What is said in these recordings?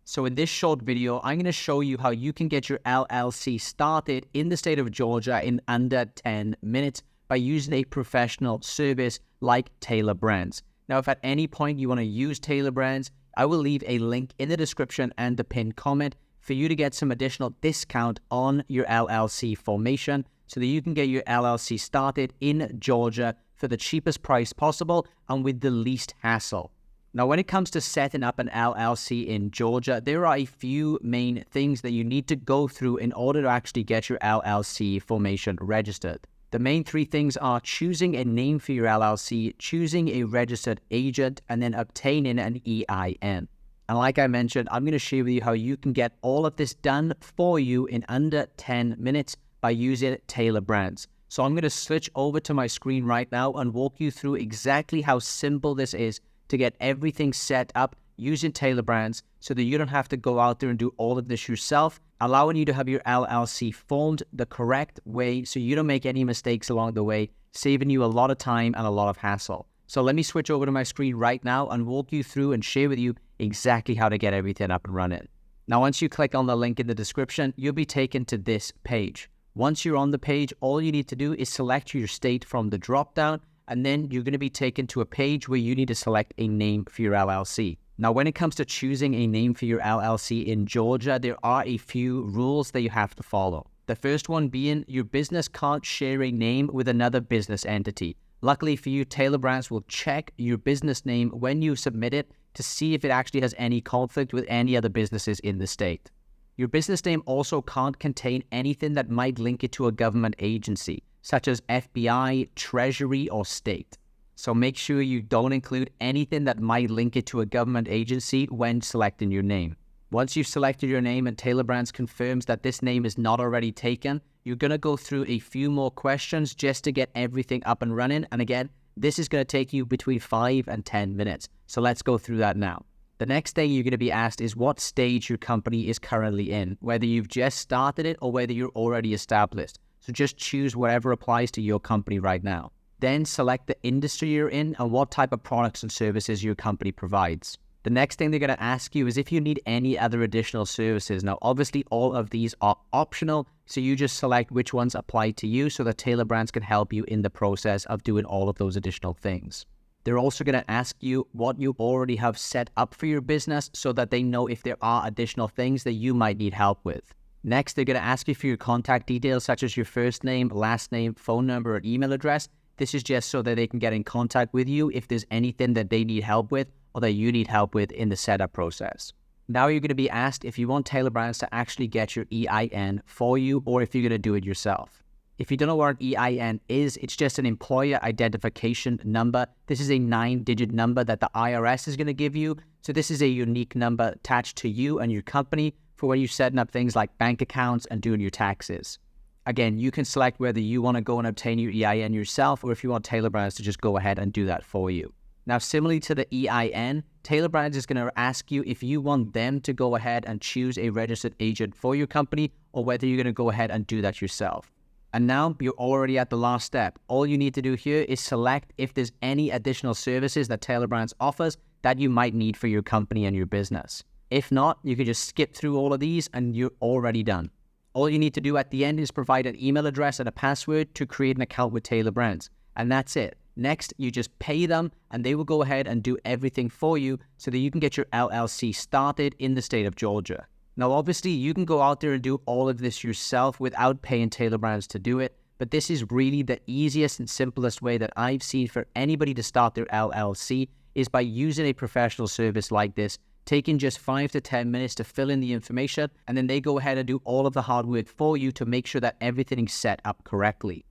So in this short video, I'm going to show you how you can get your LLC started in the state of Georgia in under 10 minutes by using a professional service like TailorBrands. Now, if at any point you want to use TailorBrands, I will leave a link in the description and the pinned comment for you to get some additional discount on your LLC formation so that you can get your LLC started in Georgia for the cheapest price possible and with the least hassle. Now, when it comes to setting up an LLC in Georgia, there are a few main things that you need to go through in order to actually get your LLC formation registered. The main three things are choosing a name for your LLC, choosing a registered agent, and then obtaining an EIN. And like I mentioned, I'm going to share with you how you can get all of this done for you in under 10 minutes by using TailorBrands. So I'm going to switch over to my screen right now and walk you through exactly how simple this is to get everything set up using TailorBrands so that you don't have to go out there and do all of this yourself, allowing you to have your LLC formed the correct way so you don't make any mistakes along the way, saving you a lot of time and a lot of hassle. So let me switch over to my screen right now and walk you through and share with you exactly how to get everything up and running. Now, once you click on the link in the description, you'll be taken to this page. Once you're on the page, all you need to do is select your state from the drop-down, and then you're going to be taken to a page where you need to select a name for your LLC. Now, when it comes to choosing a name for your LLC in Georgia, there are a few rules that you have to follow. The first one being your business can't share a name with another business entity. Luckily for you, TailorBrands will check your business name when you submit it to see if it actually has any conflict with any other businesses in the state. Your business name also can't contain anything that might link it to a government agency, such as FBI, Treasury, or state. So make sure you don't include anything that might link it to a government agency when selecting your name. Once you've selected your name and TailorBrands confirms that this name is not already taken, you're going to go through a few more questions just to get everything up and running. And again, this is going to take you between 5 and 10 minutes. So let's go through that now. The next thing you're going to be asked is what stage your company is currently in, whether you've just started it or whether you're already established. So just choose whatever applies to your company right now. Then select the industry you're in and what type of products and services your company provides. The next thing they're going to ask you is if you need any other additional services. Now, obviously, all of these are optional, so you just select which ones apply to you so that TailorBrands can help you in the process of doing all of those additional things. They're also going to ask you what you already have set up for your business so that they know if there are additional things that you might need help with. Next, they're going to ask you for your contact details, such as your first name, last name, phone number, or email address. This is just so that they can get in contact with you if there's anything that they need help with or that you need help with in the setup process. Now you're going to be asked if you want TailorBrands to actually get your EIN for you or if you're going to do it yourself. If you don't know what an EIN is, it's just an employer identification number. This is a 9-digit number that the IRS is going to give you. So this is a unique number attached to you and your company for when you're setting up things like bank accounts and doing your taxes. Again, you can select whether you want to go and obtain your EIN yourself or if you want TailorBrands to just go ahead and do that for you. Now, similarly to the EIN, TailorBrands is going to ask you if you want them to go ahead and choose a registered agent for your company or whether you're going to go ahead and do that yourself. And now you're already at the last step. All you need to do here is select if there's any additional services that TailorBrands offers that you might need for your company and your business. If not, you can just skip through all of these and you're already done. All you need to do at the end is provide an email address and a password to create an account with TailorBrands. And that's it. Next, you just pay them and they will go ahead and do everything for you so that you can get your LLC started in the state of Georgia. Now, obviously, you can go out there and do all of this yourself without paying TailorBrands to do it. But this is really the easiest and simplest way that I've seen for anybody to start their LLC is by using a professional service like this, taking just 5 to 10 minutes to fill in the information, and then they go ahead and do all of the hard work for you to make sure that everything is set up correctly.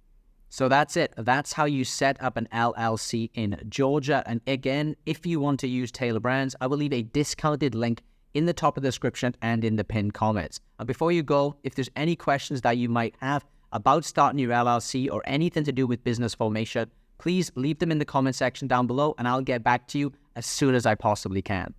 So that's it. That's how you set up an LLC in Georgia. And again, if you want to use TailorBrands, I will leave a discounted link in the top of the description and in the pinned comments. And before you go, if there's any questions that you might have about starting your LLC or anything to do with business formation, please leave them in the comment section down below and I'll get back to you as soon as I possibly can.